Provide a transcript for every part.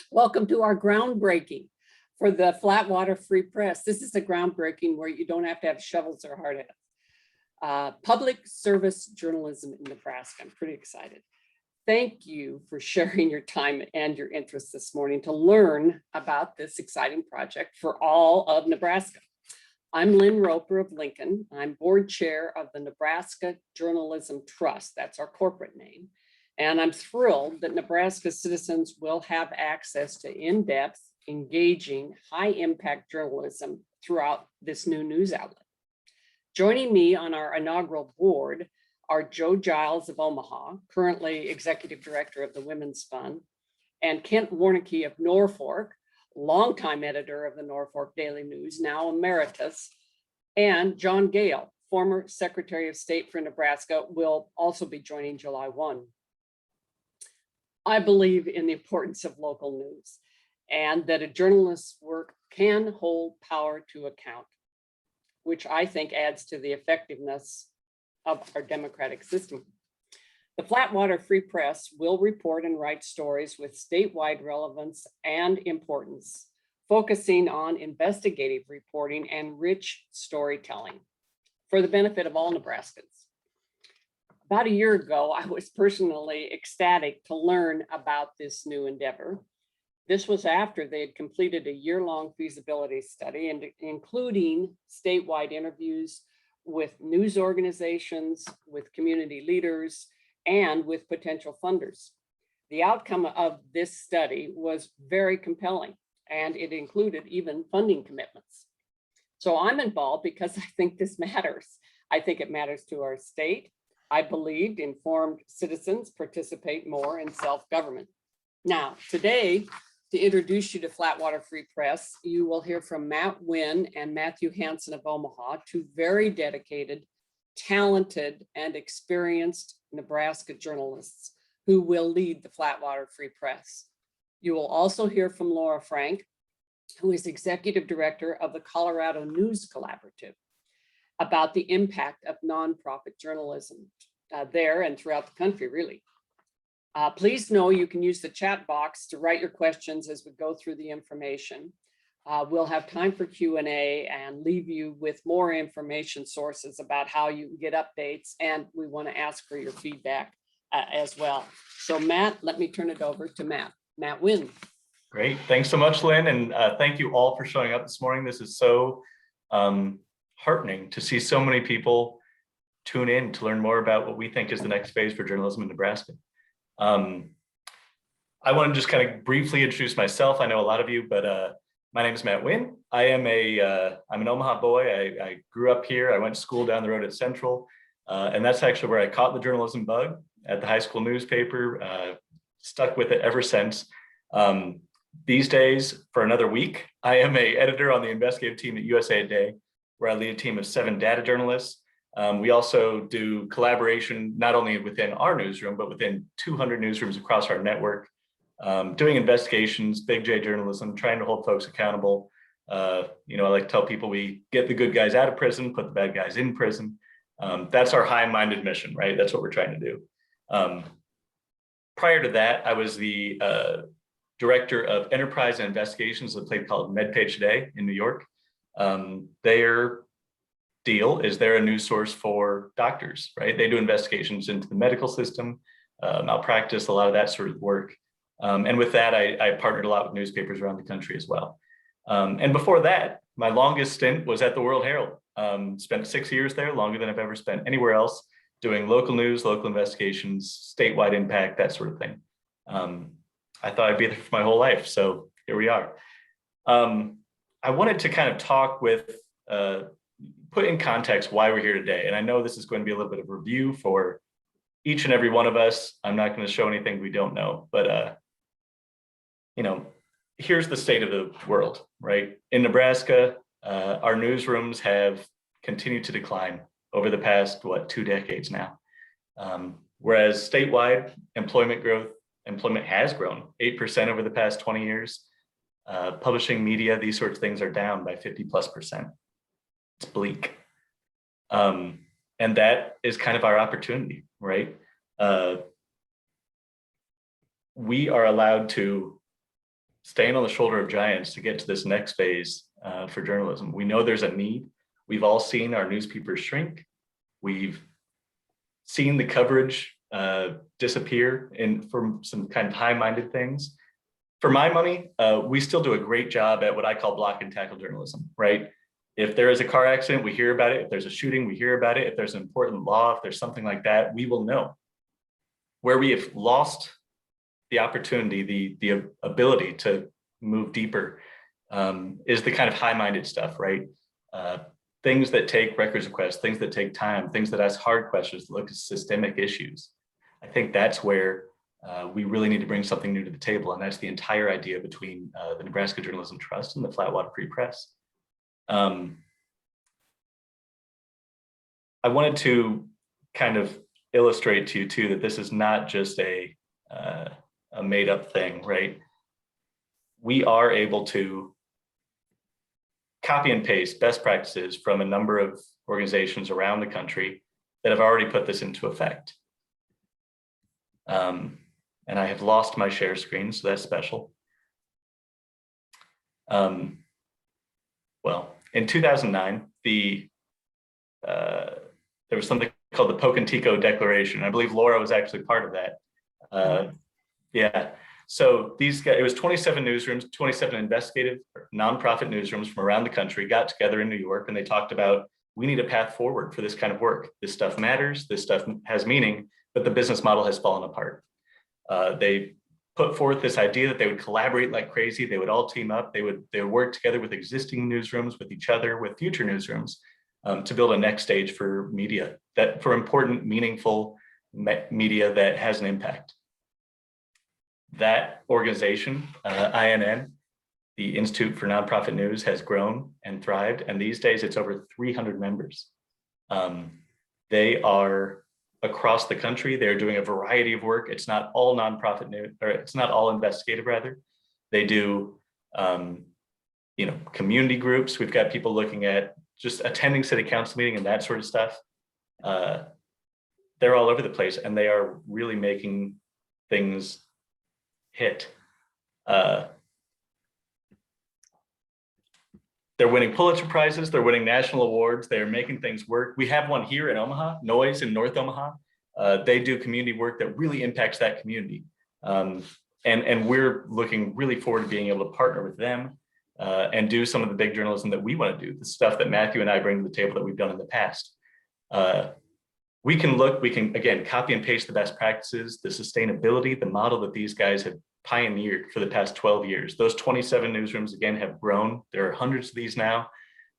Welcome to our groundbreaking for the Flatwater Free Press. This is a groundbreaking where you don't have to have shovels or hard hats. Public service journalism in Nebraska. I'm pretty excited. Thank you for sharing your time and your interest this morning to learn about this exciting project for all of Nebraska. I'm Lynn Roper of Lincoln. I'm board chair of the Nebraska Journalism Trust. That's our corporate name. And I'm thrilled that Nebraska citizens will have access to in-depth, engaging, high-impact journalism throughout this new news outlet. Joining me on our inaugural board are Joe Giles of Omaha, currently executive director of the Women's Fund, and Kent Warnke of Norfolk, longtime editor of the Norfolk Daily News, now emeritus, and John Gale, former Secretary of State for Nebraska, will also be joining July 1. I believe in the importance of local news and that a journalist's work can hold power to account, which I think adds to the effectiveness of our democratic system. The Flatwater Free Press will report and write stories with statewide relevance and importance, focusing on investigative reporting and rich storytelling for the benefit of all Nebraskans. About a year ago, I was personally ecstatic to learn about this new endeavor. This was after they had completed a year-long feasibility study, and including statewide interviews with news organizations, with community leaders, and with potential funders. The outcome of this study was very compelling, and it included even funding commitments. So I'm involved because I think this matters. I think it matters to our state. I believed informed citizens participate more in self-government. Now, today, to introduce you to Flatwater Free Press, you will hear from Matt Wynn and Matthew Hansen of Omaha, two very dedicated, talented, and experienced Nebraska journalists who will lead the Flatwater Free Press. You will also hear from Laura Frank, who is executive director of the Colorado News Collaborative, about the impact of nonprofit journalism there and throughout the country, really. Please know you can use the chat box to write your questions as we go through the information. We'll have time for Q&A and leave you with more information sources about how you can get updates, and we want to ask for your feedback as well. So Matt, let me turn it over to Matt Wynn. Great, thanks so much, Lynn, and thank you all for showing up this morning. This is so heartening to see so many people tune in to learn more about what we think is the next phase for journalism in Nebraska. I want to just kind of briefly introduce myself. I know a lot of you, but my name is Matt Wynn. I'm an Omaha boy. I grew up here. I went to school down the road at Central, and that's actually where I caught the journalism bug at the high school newspaper. Stuck with it ever since. These days, for another week, I am an editor on the investigative team at USA Today, where I lead a team of 7 data journalists. We also do collaboration, not only within our newsroom, but within 200 newsrooms across our network, doing investigations, big J journalism, trying to hold folks accountable. I like to tell people we get the good guys out of prison, put the bad guys in prison. That's our high-minded mission, right? That's what we're trying to do. Prior to that, I was the director of enterprise and investigations at a place called MedPage Today in New York. Their deal is they're a news source for doctors, right? They do investigations into the medical system, malpractice, a lot of that sort of work. And with that, I partnered a lot with newspapers around the country as well. And before that, my longest stint was at the World Herald. Spent 6 years there, longer than I've ever spent anywhere else, doing local news, local investigations, statewide impact, that sort of thing. I thought I'd be there for my whole life, so here we are. I wanted to kind of talk with, put in context why we're here today. And I know this is going to be a little bit of a review for each and every one of us. I'm not going to show anything we don't know, but here's the state of the world, right? In Nebraska, our newsrooms have continued to decline over the past, 2 decades now. Whereas statewide employment has grown 8% over the past 20 years. Publishing media, these sorts of things are down by 50+%. It's bleak. And that is kind of our opportunity, right? We are allowed to staying on the shoulder of giants to get to this next phase for journalism. We know there's a need. We've all seen our newspapers shrink. We've seen the coverage disappear from some kind of high-minded things. For my money, we still do a great job at what I call block and tackle journalism, right? If there is a car accident, we hear about it. If there's a shooting, we hear about it. If there's an important law, if there's something like that, we will know. Where we have lost the opportunity, the ability to move deeper is the kind of high-minded stuff, right? Things that take records requests, things that take time, things that ask hard questions, look at systemic issues. I think that's where we really need to bring something new to the table, and that's the entire idea between the Nebraska Journalism Trust and the Flatwater Free Press. I wanted to kind of illustrate to you too that this is not just a made-up thing, right? We are able to copy and paste best practices from a number of organizations around the country that have already put this into effect. And I have lost my share screen, so that's special. Well, in 2009, there was something called the Pocantico Declaration. I believe Laura was actually part of that. Yeah. So these guys, it was 27 newsrooms, 27 investigative nonprofit newsrooms from around the country got together in New York, and they talked about, we need a path forward for this kind of work. This stuff matters, this stuff has meaning, but the business model has fallen apart. They put forth this idea that they would collaborate like crazy. They would all team up. They would work together with existing newsrooms, with each other, with future newsrooms to build a next stage for media, that for important, meaningful media that has an impact. That organization, INN, the Institute for Nonprofit News, has grown and thrived, and these days it's over 300 members. They are across the country. They're doing a variety of work. It's not all nonprofit news, or it's not all investigative, rather. They do, community groups. We've got people looking at just attending city council meeting and that sort of stuff. They're all over the place, and they are really making things hit. They're winning Pulitzer Prizes, they're winning national awards, they're making things work. We have one here in Omaha, Noise in North Omaha. They do community work that really impacts that community. And we're looking really forward to being able to partner with them and do some of the big journalism that we want to do, the stuff that Matthew and I bring to the table that we've done in the past. We can, again, copy and paste the best practices, the sustainability, the model that these guys have pioneered for the past 12 years. Those 27 newsrooms, again, have grown. There are hundreds of these now.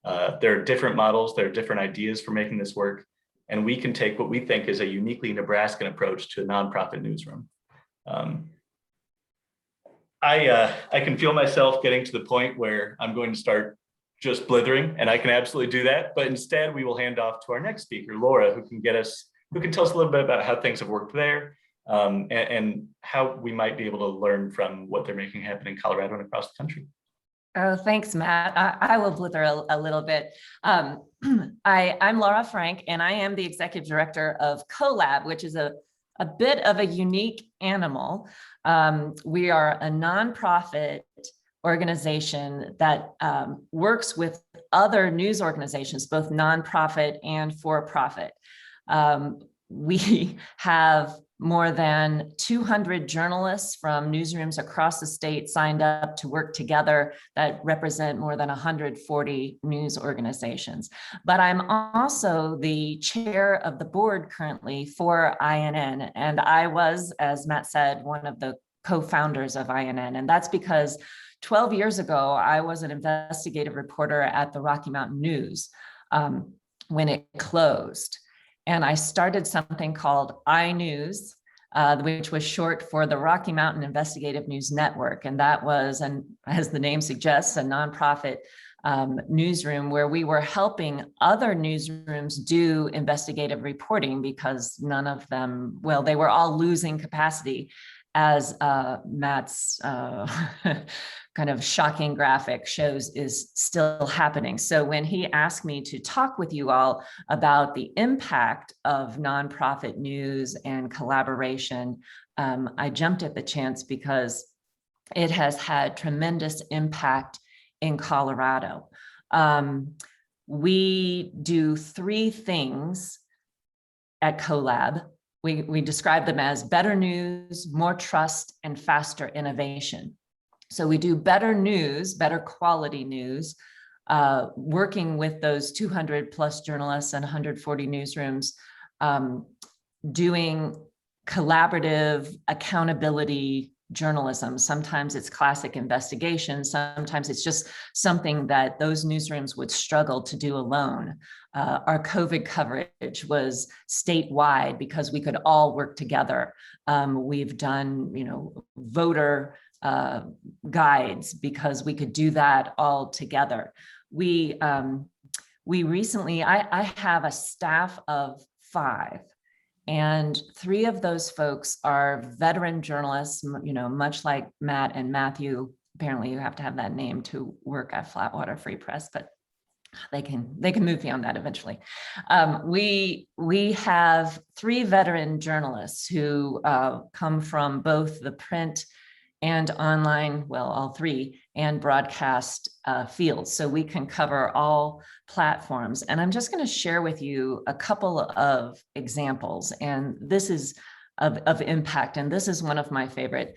There are different models, there are different ideas for making this work. And we can take what we think is a uniquely Nebraskan approach to a nonprofit newsroom. I can feel myself getting to the point where I'm going to start just blithering, and I can absolutely do that. But instead, we will hand off to our next speaker, Laura, who can tell us a little bit about how things have worked there, and how we might be able to learn from what they're making happen in Colorado and across the country. Oh, thanks, Matt. I will blither a little bit. I'm Laura Frank, and I am the executive director of CoLab, which is a bit of a unique animal. We are a nonprofit organization that works with other news organizations, both nonprofit and for-profit. We have more than 200 journalists from newsrooms across the state signed up to work together that represent more than 140 news organizations. But I'm also the chair of the board currently for INN, and I was, as Matt said, one of the co-founders of INN, and that's because 12 years ago, I was an investigative reporter at the Rocky Mountain News when it closed. And I started something called iNews, which was short for the Rocky Mountain Investigative News Network. And that was, as the name suggests, a nonprofit newsroom where we were helping other newsrooms do investigative reporting because none of them, well, they were all losing capacity, as Matt's kind of shocking graphic shows is still happening. So when he asked me to talk with you all about the impact of nonprofit news and collaboration, I jumped at the chance because it has had tremendous impact in Colorado. We do three things at CoLab. We describe them as better news, more trust, and faster innovation. So we do better news, better quality news, working with those 200 plus journalists and 140 newsrooms, doing collaborative accountability journalism. Sometimes it's classic investigation. Sometimes it's just something that those newsrooms would struggle to do alone. Our COVID coverage was statewide because we could all work together. We've done, voter guides because we could do that all together. We recently, I have a staff of 5. And 3 of those folks are veteran journalists, much like Matt and Matthew. Apparently you have to have that name to work at Flatwater Free Press, but they can move beyond that eventually. We have 3 veteran journalists who come from both the print and online, well, all 3, and broadcast fields. So we can cover all platforms. And I'm just going to share with you a couple of examples. And this is of impact. And this is one of my favorite.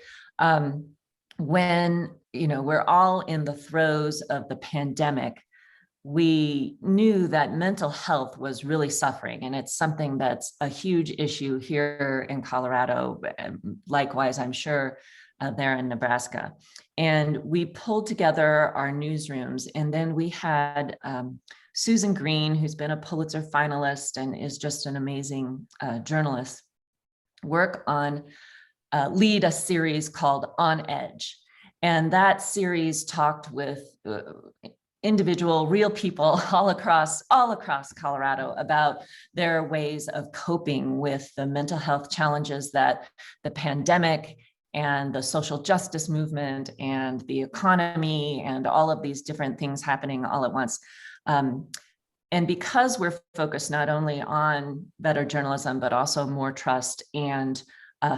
When, we're all in the throes of the pandemic, we knew that mental health was really suffering. And it's something that's a huge issue here in Colorado. Likewise, I'm sure there in Nebraska. And we pulled together our newsrooms, and then we had Susan Green, who's been a Pulitzer finalist and is just an amazing journalist, lead a series called On Edge. And that series talked with individual, real people all across Colorado about their ways of coping with the mental health challenges that the pandemic and the social justice movement and the economy and all of these different things happening all at once. And because we're focused not only on better journalism, but also more trust and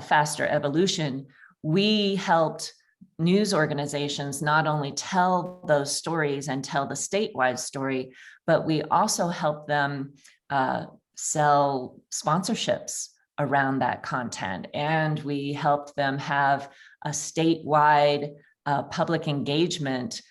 faster evolution, we helped news organizations not only tell those stories and tell the statewide story, but we also helped them sell sponsorships around that content. And we helped them have a statewide public engagement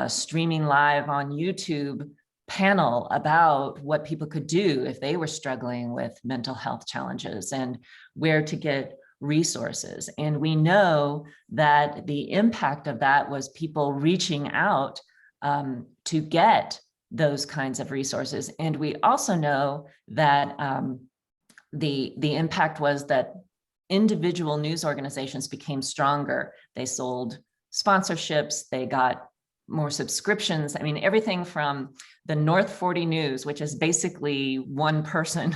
streaming live on YouTube panel about what people could do if they were struggling with mental health challenges and where to get resources. And we know that the impact of that was people reaching out to get those kinds of resources. And we also know that the impact was that individual news organizations became stronger. They sold sponsorships, they got more subscriptions. I mean, everything from the North 40 News, which is basically one person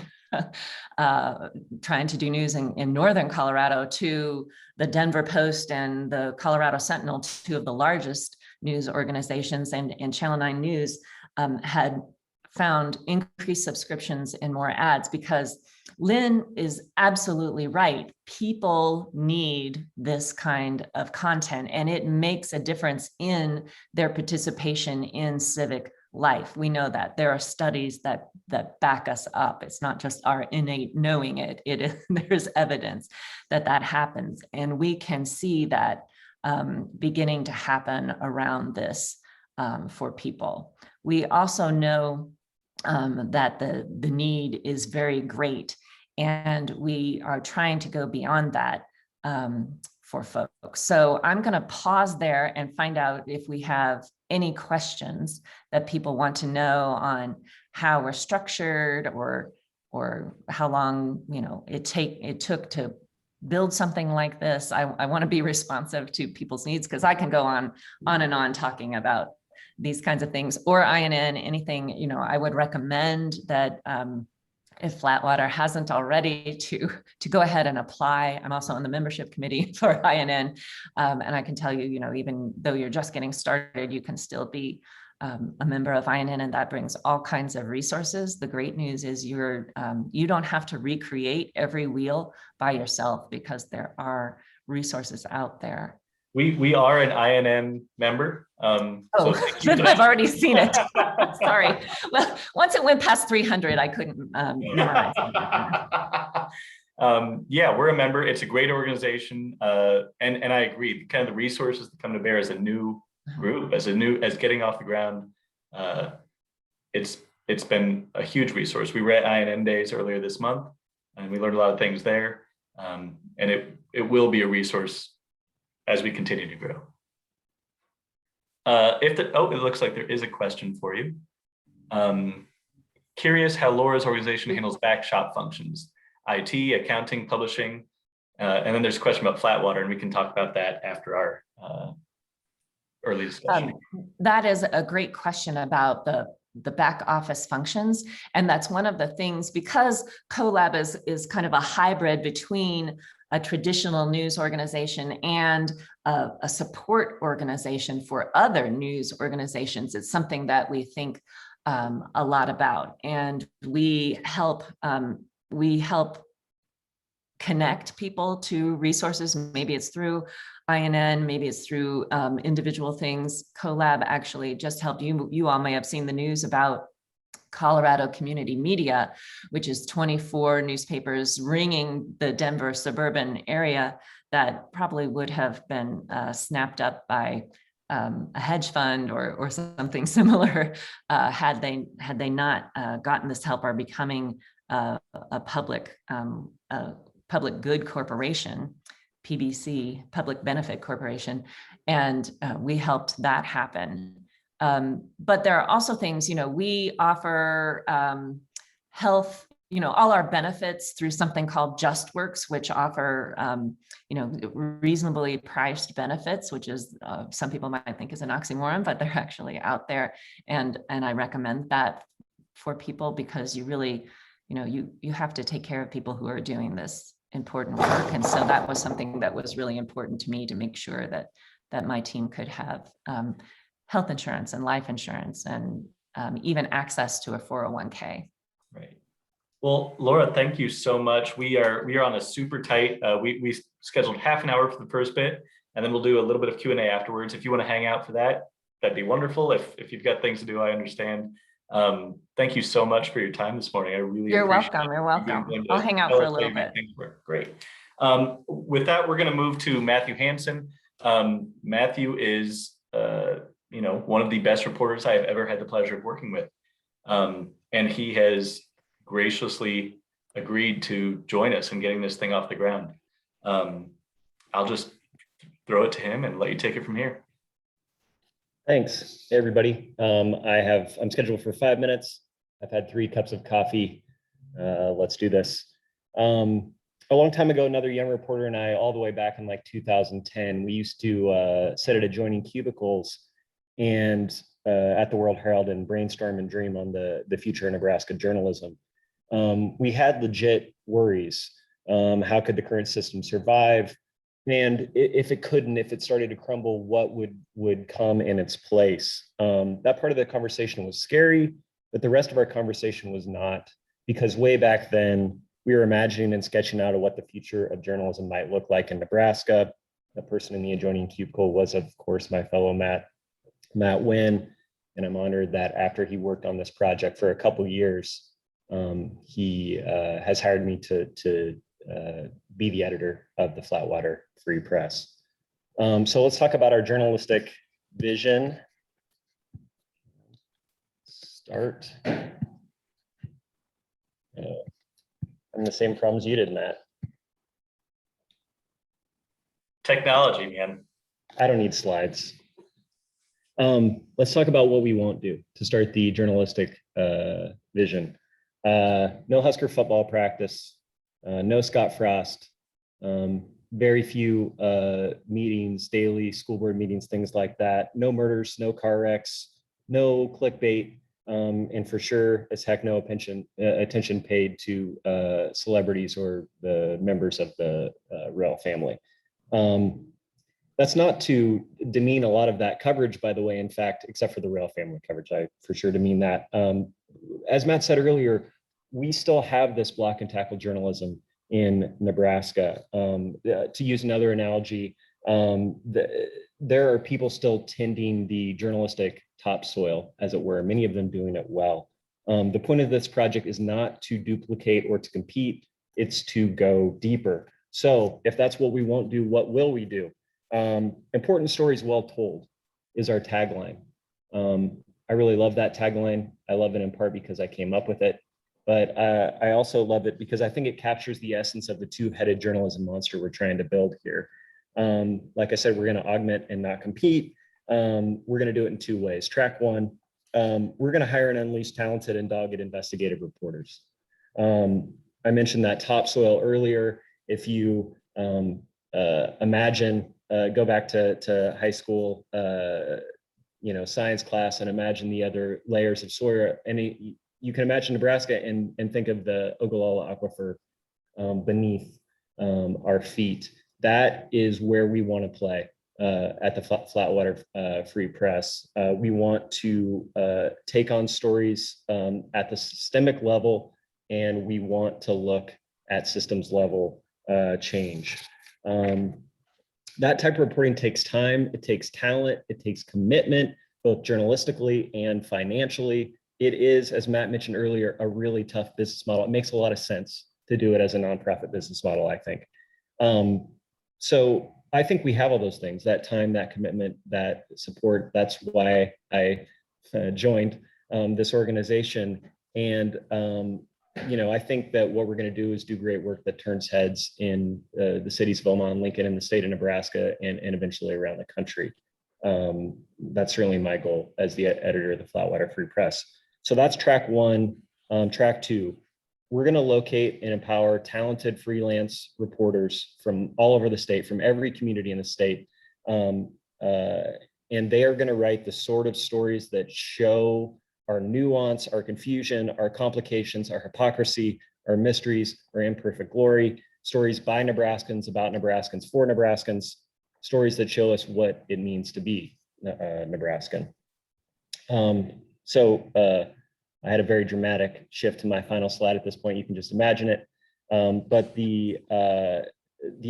trying to do news in northern Colorado, to the Denver Post and the Colorado Sentinel, 2 of the largest news organizations, and Channel 9 News had found increased subscriptions and more ads, because Lynn is absolutely right. People need this kind of content, and it makes a difference in their participation in civic life. We know that there are studies that back us up. It's not just our innate knowing it. There's evidence that happens, and we can see that beginning to happen around this for people. We also know that the need is very great, and we are trying to go beyond that for folks. So I'm going to pause there and find out if we have any questions that people want to know on how we're structured, or how long it took to build something like this. I want to be responsive to people's needs, because I can go on and on talking about these kinds of things, or INN, anything. I would recommend that if Flatwater hasn't already, to go ahead and apply. I'm also on the membership committee for INN, and I can tell you, even though you're just getting started, you can still be a member of INN, and that brings all kinds of resources. The great news is you don't have to recreate every wheel by yourself, because there are resources out there We are an INM member. Oh, thank you then for I've that. already seen it. Sorry. Well, once it went past 300, I couldn't memorize it. Yeah, we're a member. It's a great organization. And I agree, kind of the resources that come to bear as a new group, as getting off the ground. It's been a huge resource. We were at INM days earlier this month and we learned a lot of things there. And it will be a resource as we continue to grow. It looks like there is a question for you. Curious how Laura's organization handles back shop functions, IT, accounting, publishing, and then there's a question about Flatwater, and we can talk about that after our early discussion. That is a great question about the back office functions. And that's one of the things, because CoLab is kind of a hybrid between a traditional news organization and a support organization for other news organizations. It's something that we think a lot about, and we help connect people to resources. Maybe it's through INN, maybe it's through individual things. CoLab actually just helped you all may have seen the news about Colorado Community Media, which is 24 newspapers ringing the Denver suburban area that probably would have been snapped up by a hedge fund or something similar had they not gotten this help or becoming a public good corporation, PBC, public benefit corporation, and we helped that happen. But there are also things, we offer health, all our benefits through something called JustWorks, which offer, reasonably priced benefits, which is some people might think is an oxymoron, but they're actually out there. And I recommend that for people because you really, you have to take care of people who are doing this important work. And so that was something that was really important to me to make sure that my team could have health insurance and life insurance and even access to a 401k. Right. Well, Laura, thank you so much. We are on a super tight, we scheduled half an hour for the first bit, and then we'll do a little bit of Q&A afterwards. If you want to hang out for that, that'd be wonderful. If you've got things to do, I understand. Thank you so much for your time this morning. I really You're appreciate welcome. it. You're welcome. I'll hang out for a little bit. Great. With that, we're going to move to Matthew Hansen. Matthew is, one of the best reporters I've ever had the pleasure of working with. And he has graciously agreed to join us in getting this thing off the ground. I'll just throw it to him and let you take it from here. Thanks, everybody. I'm scheduled for 5 minutes. I've had 3 cups of coffee. Let's do this. A long time ago, another young reporter and I, all the way back in like 2010, we used to sit at adjoining cubicles and at the World Herald and brainstorm and dream on the future of Nebraska journalism. We had legit worries. How could the current system survive? And if it started to crumble, what would come in its place? That part of the conversation was scary, but the rest of our conversation was not, because way back then, we were imagining and sketching out what the future of journalism might look like in Nebraska. The person in the adjoining cubicle was, of course, my fellow Matt Wynn, and I'm honored that after he worked on this project for a couple years, he has hired me to be the editor of the Flatwater Free Press. So let's talk about our journalistic vision. Start. I'm the same problems you did, Matt. Technology, man. I don't need slides. Let's talk about what we won't do to start the journalistic vision. No Husker football practice, no Scott Frost, very few meetings, daily school board meetings, things like that. No murders, no car wrecks, no clickbait, and for sure as heck no attention paid to celebrities or the members of the royal family. That's not to demean a lot of that coverage, by the way, in fact, except for the royal family coverage, I for sure demean that. As Matt said earlier, we still have this block and tackle journalism in Nebraska. To use another analogy, There are people still tending the journalistic topsoil, as it were, many of them doing it well. The point of this project is not to duplicate or to compete, it's to go deeper. So if that's what we won't do, what will we do? Important stories well told is our tagline. I really love that tagline. I love it in part because I came up with it, but I also love it because I think it captures the essence of the two-headed journalism monster we're trying to build here. Like I said, we're going to augment and not compete. We're going to do it in two ways. Track one, we're going to hire and unleash talented and dogged investigative reporters. I mentioned that topsoil earlier. If you imagine, go back to high school, science class and imagine the other layers of soil. And you can imagine Nebraska and think of the Ogallala Aquifer beneath our feet. That is where we want to play at the Flatwater Free Press. We want to take on stories at the systemic level, and we want to look at systems level change. That type of reporting takes time, it takes talent, it takes commitment, both journalistically and financially. It is, as Matt mentioned earlier, a really tough business model. It makes a lot of sense to do it as a nonprofit business model, I think. So I think we have all those things, that time, that commitment, that support. That's why I joined this organization. And I think that what we're going to do is do great work that turns heads in the cities of Omaha and Lincoln and the state of Nebraska and eventually around the country. That's certainly my goal as the editor of the Flatwater Free Press. So that's track one. Track two, we're going to locate and empower talented freelance reporters from all over the state, from every community in the state. And they are going to write the sort of stories that show our nuance, our confusion, our complications, our hypocrisy, our mysteries, our imperfect glory, stories by Nebraskans, about Nebraskans, for Nebraskans, stories that show us what it means to be Nebraskan. I had a very dramatic shift to my final slide at this point. You can just imagine it. But the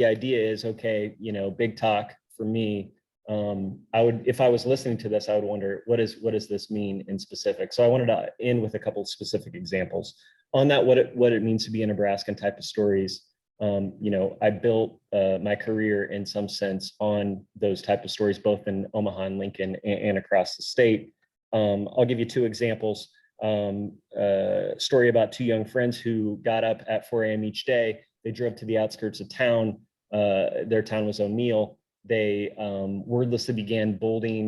idea is, okay, big talk for me. If I was listening to this, I would wonder, what does this mean in specific? So I wanted to end with a couple of specific examples on that, what it means to be a Nebraskan type of stories. I built my career in some sense on those type of stories, both in Omaha and Lincoln and across the state. I'll give you two examples. Story about two young friends who got up at 4 a.m. each day. They drove to the outskirts of town. Their town was O'Neill. They wordlessly began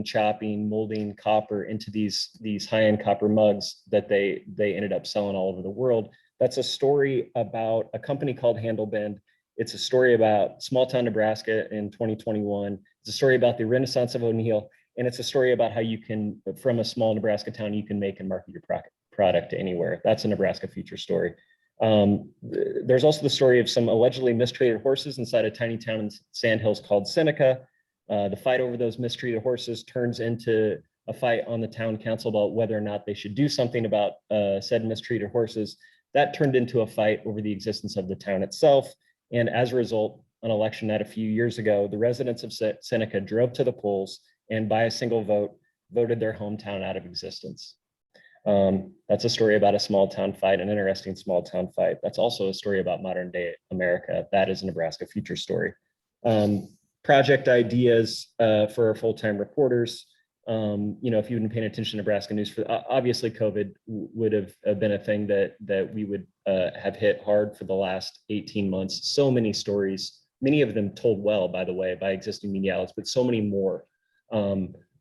chopping, molding copper into these high-end copper mugs that they ended up selling all over the world. That's a story about a company called Handlebend. It's a story about small town Nebraska in 2021. It's a story about the Renaissance of O'Neill. And it's a story about how you can, from a small Nebraska town, you can make and market your product anywhere. That's a Nebraska feature story. There's also the story of some allegedly mistreated horses inside a tiny town in Sandhills called Seneca. The fight over those mistreated horses turns into a fight on the town council about whether or not they should do something about said mistreated horses. That turned into a fight over the existence of the town itself. And as a result, on election night a few years ago, the residents of Seneca drove to the polls and by a single vote, voted their hometown out of existence. That's a story about a small town fight, an interesting small town fight. That's also a story about modern day America. That is a Nebraska future story. Project ideas for our full-time reporters. If you've been paying attention to Nebraska news, obviously COVID would have been a thing that we would have hit hard for the last 18 months. So many stories, many of them told well, by the way, by existing media outlets, but so many more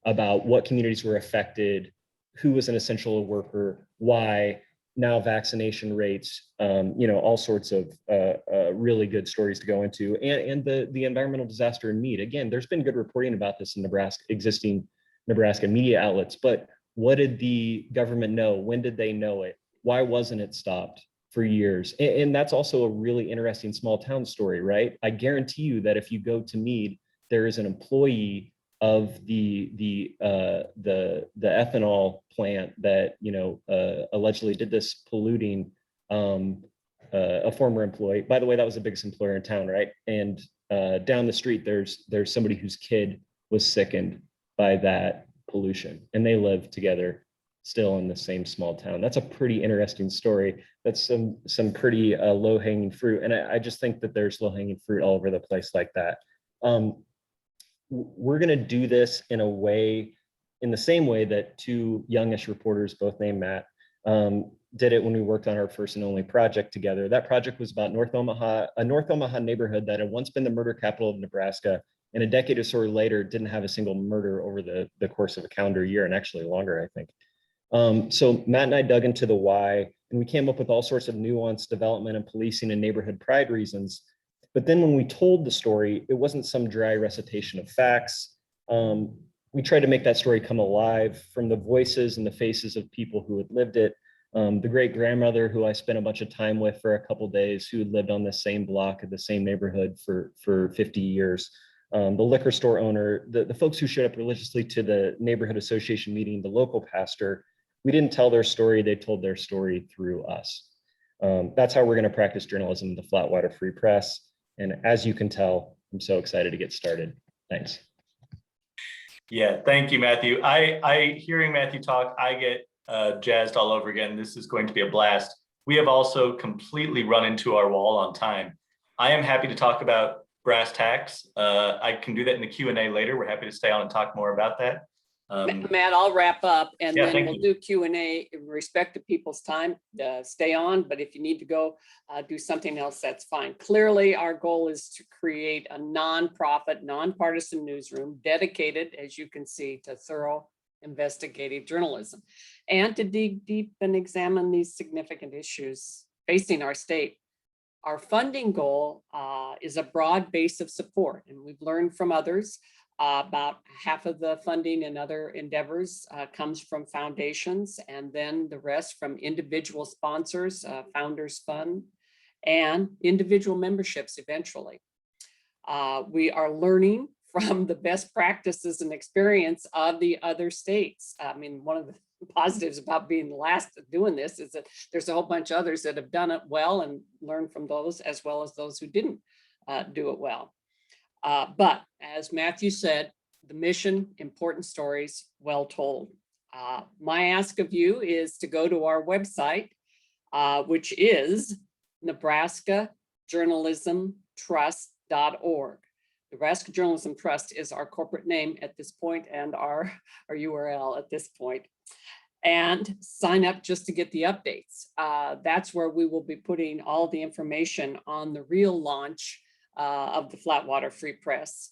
about what communities were affected, who was an essential worker, why, now vaccination rates, all sorts of really good stories to go into, and the environmental disaster in need. Again, there's been good reporting about this in Nebraska, existing Nebraska media outlets, but what did the government know? When did they know it? Why wasn't it stopped for years? And that's also a really interesting small town story, right? I guarantee you that if you go to Meade, there is an employee of the ethanol plant that allegedly did this polluting, a former employee. By the way, that was the biggest employer in town, right? And down the street, there's somebody whose kid was sickened by that pollution, and they live together still in the same small town. That's a pretty interesting story. That's some pretty low-hanging fruit. And I just think that there's low-hanging fruit all over the place like that. We're going to do this in a way, in the same way that two youngish reporters, both named Matt, did it when we worked on our first and only project together. That project was about North Omaha, a North Omaha neighborhood that had once been the murder capital of Nebraska, and a decade or so later didn't have a single murder over the course of a calendar year, and actually longer, I think. So Matt and I dug into the why, and we came up with all sorts of nuanced development and policing and neighborhood pride reasons. But then when we told the story, it wasn't some dry recitation of facts. We tried to make that story come alive from the voices and the faces of people who had lived it. The great grandmother who I spent a bunch of time with for a couple of days, who had lived on the same block of the same neighborhood for 50 years. The liquor store owner, the folks who showed up religiously to the neighborhood association meeting, the local pastor. We didn't tell their story, they told their story through us. That's how we're going to practice journalism in the Flatwater Free Press. And as you can tell, I'm so excited to get started. Thanks. Yeah, thank you, Matthew. I hearing Matthew talk, I get jazzed all over again. This is going to be a blast. We have also completely run into our wall on time. I am happy to talk about brass tacks. I can do that in the Q&A later. We're happy to stay on and talk more about that. Matt, I'll wrap up and Yeah, then we'll you. do Q&A in respect to people's time. Stay on, but if you need to go do something else, that's fine. Clearly, our goal is to create a nonprofit, nonpartisan newsroom dedicated, as you can see, to thorough investigative journalism and to dig deep and examine these significant issues facing our state. Our funding goal is a broad base of support, and we've learned from others. About half of the funding and other endeavors comes from foundations, and then the rest from individual sponsors, Founders Fund, and individual memberships eventually. We are learning from the best practices and experience of the other states. I mean, one of the positives about being the last doing this is that there's a whole bunch of others that have done it well and learned from those, as well as those who didn't do it well. But as Matthew said, the mission, important stories, well told. My ask of you is to go to our website, which is nebraskajournalismtrust.org. Nebraska Journalism Trust is our corporate name at this point and our URL at this point. And sign up just to get the updates. That's where we will be putting all the information on the real launch of the Flatwater Free Press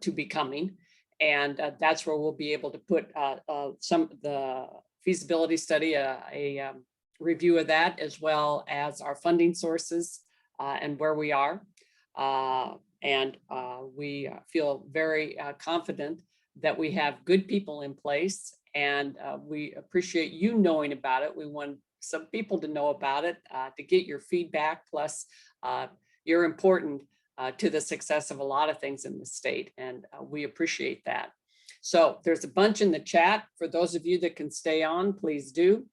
to be coming. And that's where we'll be able to put some of the feasibility study, a review of that, as well as our funding sources and where we are. And we feel very confident that we have good people in place, and we appreciate you knowing about it. We want some people to know about it, to get your feedback, plus you're important to the success of a lot of things in the state, and we appreciate that. So there's a bunch in the chat. For those of you that can stay on, please do.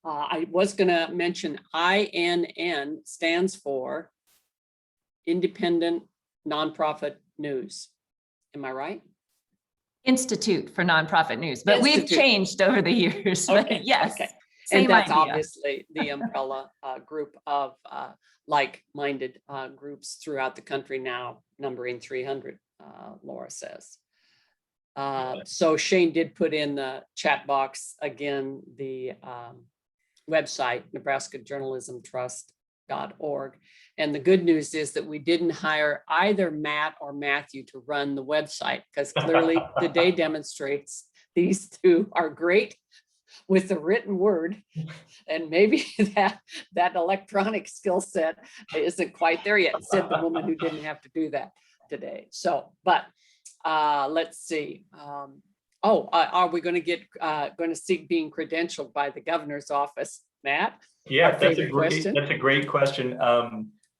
I was going to mention INN stands for Independent Nonprofit News. Am I right? Institute for Nonprofit News, but Institute. we've changed over the years. Okay, But yes, okay. same And that's idea. obviously the umbrella group of like-minded groups throughout the country now, numbering 300, Laura says. So Shane did put in the chat box again, the website, nebraskajournalismtrust.org. And the good news is that we didn't hire either Matt or Matthew to run the website, because clearly today demonstrates these two are great with the written word, and maybe that electronic skill set isn't quite there yet, said the woman who didn't have to do that today. So, but let's see. Are we going to seek being credentialed by the governor's office, Matt? Yeah, that's a great question.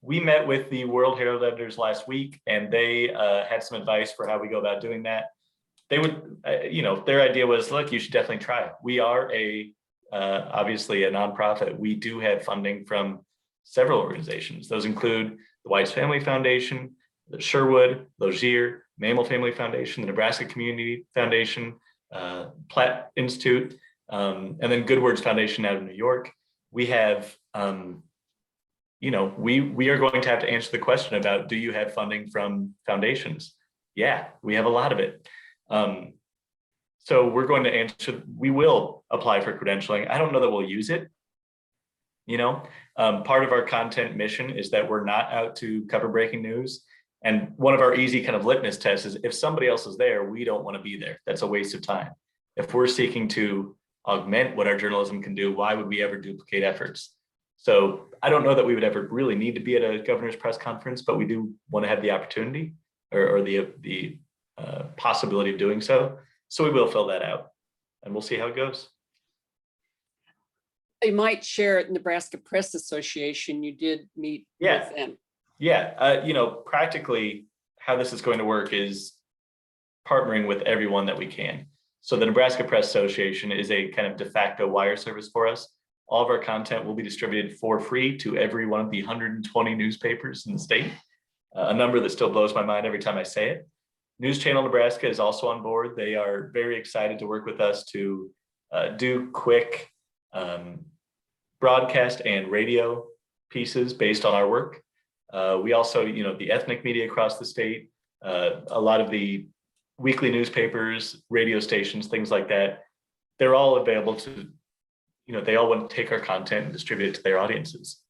We met with the World Herald editors last week, and they had some advice for how we go about doing that. They would, their idea was, look, you should definitely try it. We are obviously a nonprofit. We do have funding from several organizations. Those include the Weitz Family Foundation, the Sherwood, Logier, Mammal Family Foundation, the Nebraska Community Foundation, Platt Institute, and then Good Words Foundation out of New York. We have, we are going to have to answer the question about, do you have funding from foundations? Yeah, we have a lot of it. So we're going to answer, we will apply for credentialing. I don't know that we'll use it. Part of our content mission is that we're not out to cover breaking news. And one of our easy kind of litmus tests is if somebody else is there, we don't want to be there. That's a waste of time. If we're seeking to augment what our journalism can do, why would we ever duplicate efforts? So I don't know that we would ever really need to be at a governor's press conference, but we do want to have the opportunity or the possibility of doing so. So we will fill that out and we'll see how it goes. You might share at Nebraska Press Association, you did meet with them. Yeah, practically how this is going to work is partnering with everyone that we can. So the Nebraska Press Association is a kind of de facto wire service for us. All of our content will be distributed for free to every one of the 120 newspapers in the state, a number that still blows my mind every time I say it. News Channel Nebraska is also on board. They are very excited to work with us to do quick broadcast and radio pieces based on our work. We also, the ethnic media across the state, a lot of the weekly newspapers, radio stations, things like that, they're all available to, they all want to take our content and distribute it to their audiences.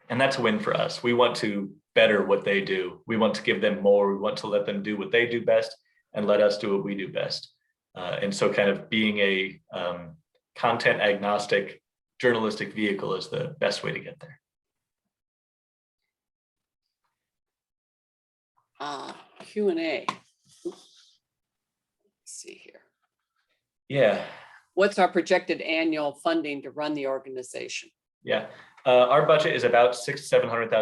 And that's a win for us. We want to better what they do. We want to give them more. We want to let them do what they do best and let us do what we do best. And so kind of being a content agnostic journalistic vehicle is the best way to get there. Q&A. Let's see here. Yeah. What's our projected annual funding to run the organization? Yeah, our budget is about $600,000 to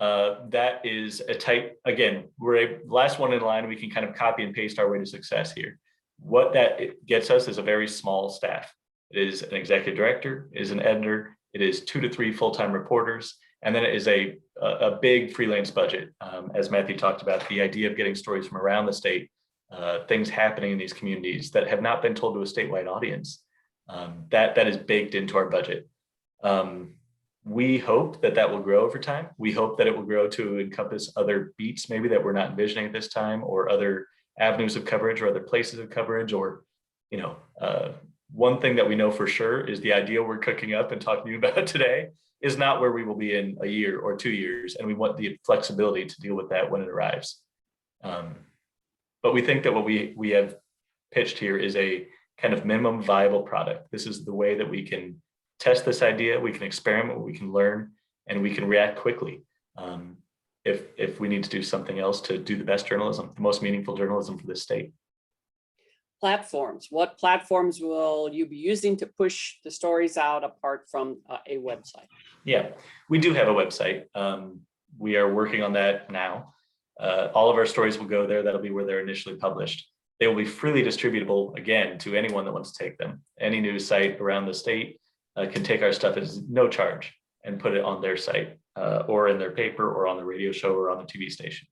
$700,000. That is a tight, again, we're a last one in line. We can kind of copy and paste our way to success here. What that gets us is a very small staff. It is an executive director, it is an editor, it is 2 to 3 full-time reporters, and then it is a big freelance budget. As Matthew talked about, the idea of getting stories from around the state, things happening in these communities that have not been told to a statewide audience, that is baked into our budget. We hope that will grow over time. We hope that it will grow to encompass other beats maybe that we're not envisioning at this time, or other avenues of coverage or other places of coverage, or, one thing that we know for sure is the idea we're cooking up and talking to you about today is not where we will be in a year or 2 years. And we want the flexibility to deal with that when it arrives. But we think that what we have pitched here is a kind of minimum viable product. This is the way that we can test this idea, we can experiment, we can learn, and we can react quickly. If we need to do something else to do the best journalism, the most meaningful journalism for this state. Platforms. What platforms will you be using to push the stories out apart from a website? Yeah, we do have a website. We are working on that now. All of our stories will go there. That'll be where they're initially published. They will be freely distributable, again, to anyone that wants to take them. Any news site around the state can take our stuff at no charge and put it on their site or in their paper or on the radio show or on the TV station.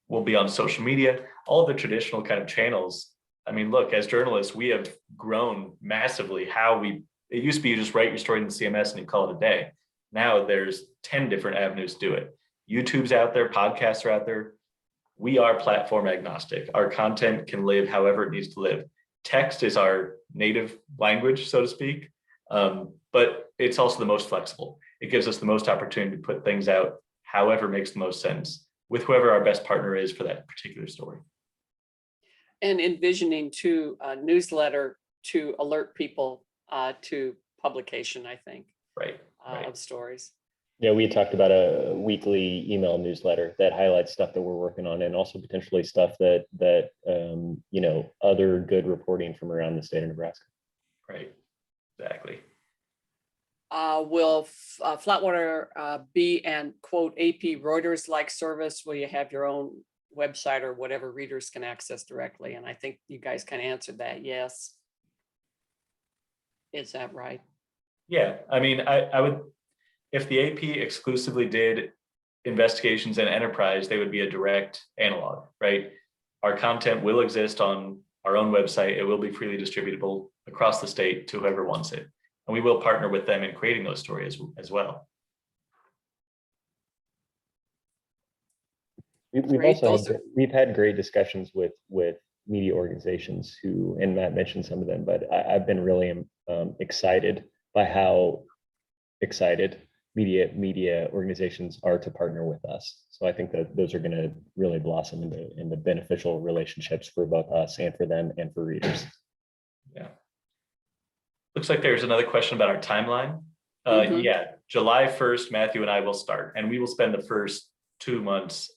We'll be on social media, all the traditional kind of channels. I mean, look, as journalists, we have grown massively. It used to be you just write your story in the CMS and you call it a day. Now there's 10 different avenues to do it. YouTube's out there, podcasts are out there. We are platform agnostic. Our content can live however it needs to live. Text is our native language, so to speak, but it's also the most flexible. It gives us the most opportunity to put things out however makes the most sense with whoever our best partner is for that particular story. And envisioning a newsletter to alert people to publication, I think, right. Of stories. Yeah, we talked about a weekly email newsletter that highlights stuff that we're working on, and also potentially stuff that other good reporting from around the state of Nebraska. Right, exactly. Will Flatwater be an quote AP Reuters-like service? Will you have your own website or whatever readers can access directly? And I think you guys kind of answered that, yes. Is that right? Yeah, I mean, I would, if the AP exclusively did investigations and enterprise, they would be a direct analog, right? Our content will exist on our own website. It will be freely distributable across the state to whoever wants it. And we will partner with them in creating those stories as well. We've had great discussions with media organizations who, and Matt mentioned some of them, but I've been really excited by how excited media organizations are to partner with us. So I think that those are going to really blossom into beneficial relationships for both us and for them and for readers. Yeah. Looks like there's another question about our timeline. Mhm. Yeah, July 1st, Matthew and I will start, and we will spend the first 2 months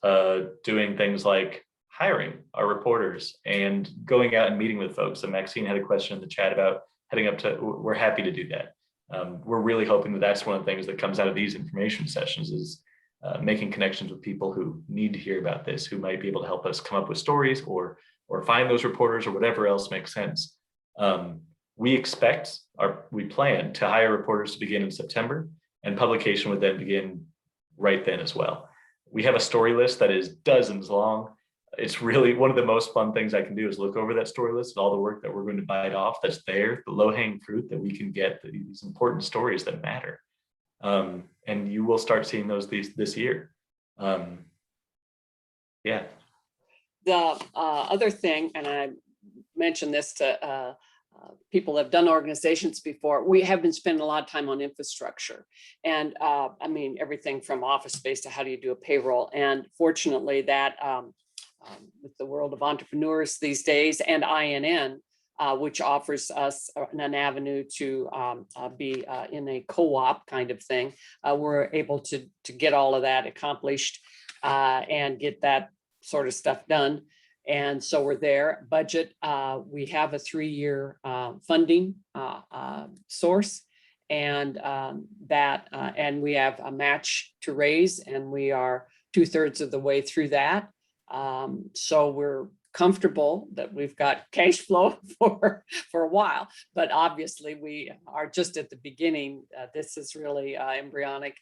doing things like hiring our reporters and going out and meeting with folks. And Maxine had a question in the chat about heading up to, we're happy to do that. We're really hoping that that's one of the things that comes out of these information sessions is making connections with people who need to hear about this, who might be able to help us come up with stories or find those reporters or whatever else makes sense. We plan to hire reporters to begin in September, and publication would then begin right then as well. We have a story list that is dozens long. It's really one of the most fun things I can do is look over that story list and all the work that we're going to bite off that's there, the low-hanging fruit that we can get, these important stories that matter. And you will start seeing those this year. Yeah. The other thing, and I mentioned this to people that have done organizations before, we have been spending a lot of time on infrastructure. And I mean, everything from office space to how do you do a payroll. And fortunately that with the world of entrepreneurs these days and INN, which offers us an avenue to be in a co-op kind of thing, we're able to get all of that accomplished and get that sort of stuff done. And so we're there. Budget, we have a 3-year funding source, and and we have a match to raise, and we are 2/3 of the way through that. So we're comfortable that we've got cash flow for a while, but obviously we are just at the beginning. This is really embryonic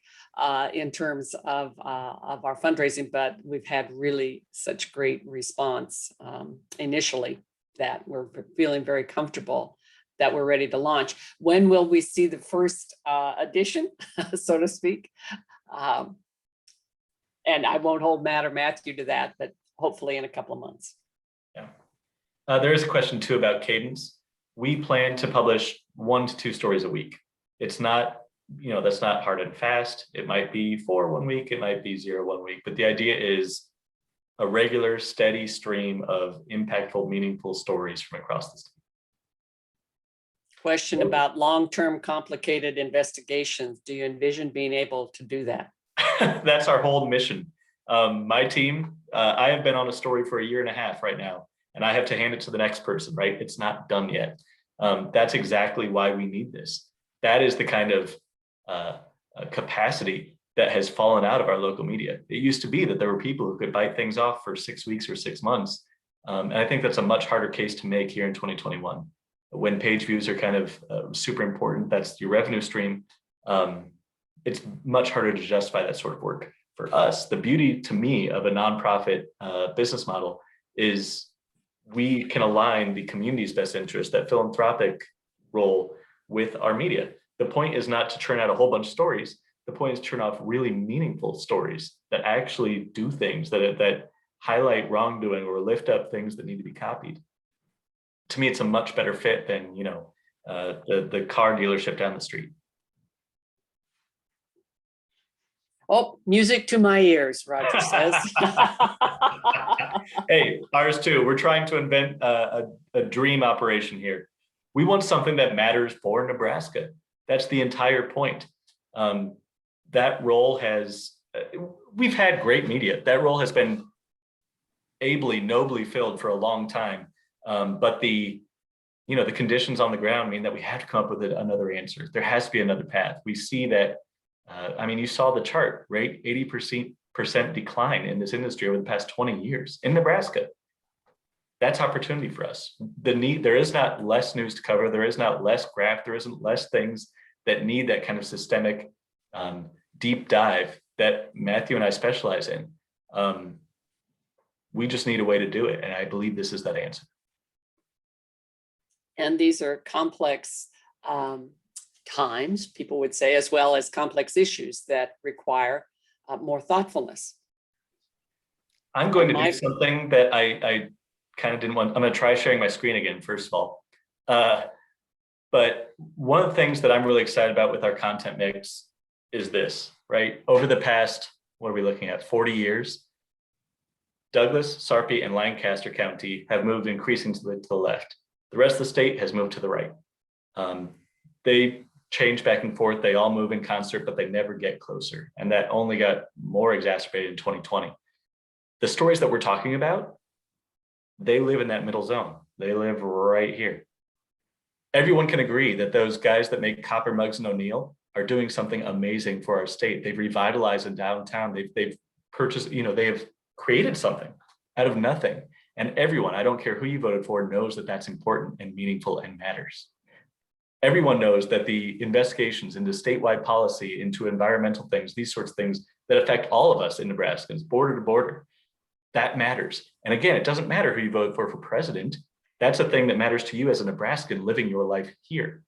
in terms of our fundraising, but we've had really such great response initially that we're feeling very comfortable that we're ready to launch. When will we see the first edition, so to speak? And I won't hold Matt or Matthew to that, but hopefully in a couple of months. Yeah. There is a question too about cadence. We plan to publish 1 to 2 stories a week. It's not, that's not hard and fast. It might be 4 one week, it might be 0 one week, but the idea is a regular, steady stream of impactful, meaningful stories from across the state. Question about long-term complicated investigations. Do you envision being able to do that? That's our whole mission. My team, I have been on a story for 1.5 years right now, and I have to hand it to the next person, right? It's not done yet. That's exactly why we need this. That is the kind of capacity that has fallen out of our local media. It used to be that there were people who could bite things off for 6 weeks or 6 months. And I think that's a much harder case to make here in 2021. When page views are kind of super important, that's your revenue stream. It's much harder to justify that sort of work. For us, the beauty to me of a nonprofit business model is we can align the community's best interest, that philanthropic role, with our media. The point is not to churn out a whole bunch of stories. The point is to turn off really meaningful stories that actually do things that highlight wrongdoing or lift up things that need to be copied. To me, it's a much better fit than the car dealership down the street. Oh, music to my ears, Roger says. Hey, ours too. We're trying to invent a dream operation here. We want something that matters for Nebraska. That's the entire point. That role we've had great media. That role has been ably, nobly filled for a long time. But the conditions on the ground mean that we have to come up with another answer. There has to be another path. We see that. You saw the chart, right? 80% decline in this industry over the past 20 years in Nebraska. That's opportunity for us. There is not less news to cover. There is not less graph. There isn't less things that need that kind of systemic deep dive that Matthew and I specialize in. We just need a way to do it. And I believe this is that answer. And these are complex times, people would say, as well as complex issues that require more thoughtfulness. I'm going to do something that I kind of didn't want. I'm going to try sharing my screen again, first of all. But one of the things that I'm really excited about with our content mix is this, right? Over the past, what are we looking at, 40 years, Douglas, Sarpy, and Lancaster County have moved increasingly to the left. The rest of the state has moved to the right. They change back and forth. They all move in concert, but they never get closer. And that only got more exacerbated in 2020. The stories that we're talking about, they live in that middle zone. They live right here. Everyone can agree that those guys that make copper mugs in O'Neill are doing something amazing for our state. They've revitalized in downtown. They've purchased, they have created something out of nothing. And everyone, I don't care who you voted for, knows that that's important and meaningful and matters. Everyone knows that the investigations into statewide policy, into environmental things, these sorts of things that affect all of us in Nebraskans, border to border, that matters. And again, it doesn't matter who you vote for president. That's a thing that matters to you as a Nebraskan living your life here.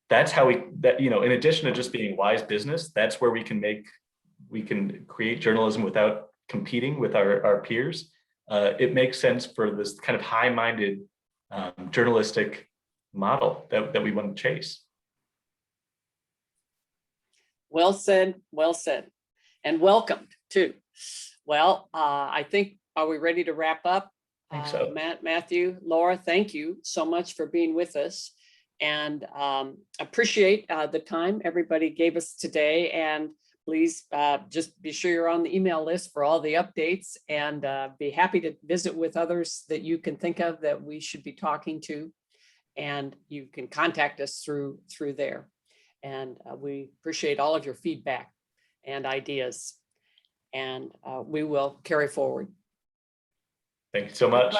That's how in addition to just being wise business, that's where we can create journalism without competing with our peers. It makes sense for this kind of high-minded journalistic model that we want to chase. Well said, and welcomed too. Well, I think, are we ready to wrap up? I think so. Matt, Matthew, Laura, thank you so much for being with us, and appreciate the time everybody gave us today. And please just be sure you're on the email list for all the updates, and be happy to visit with others that you can think of that we should be talking to. And you can contact us through there. And we appreciate all of your feedback and ideas. And we will carry forward. Thank you so much.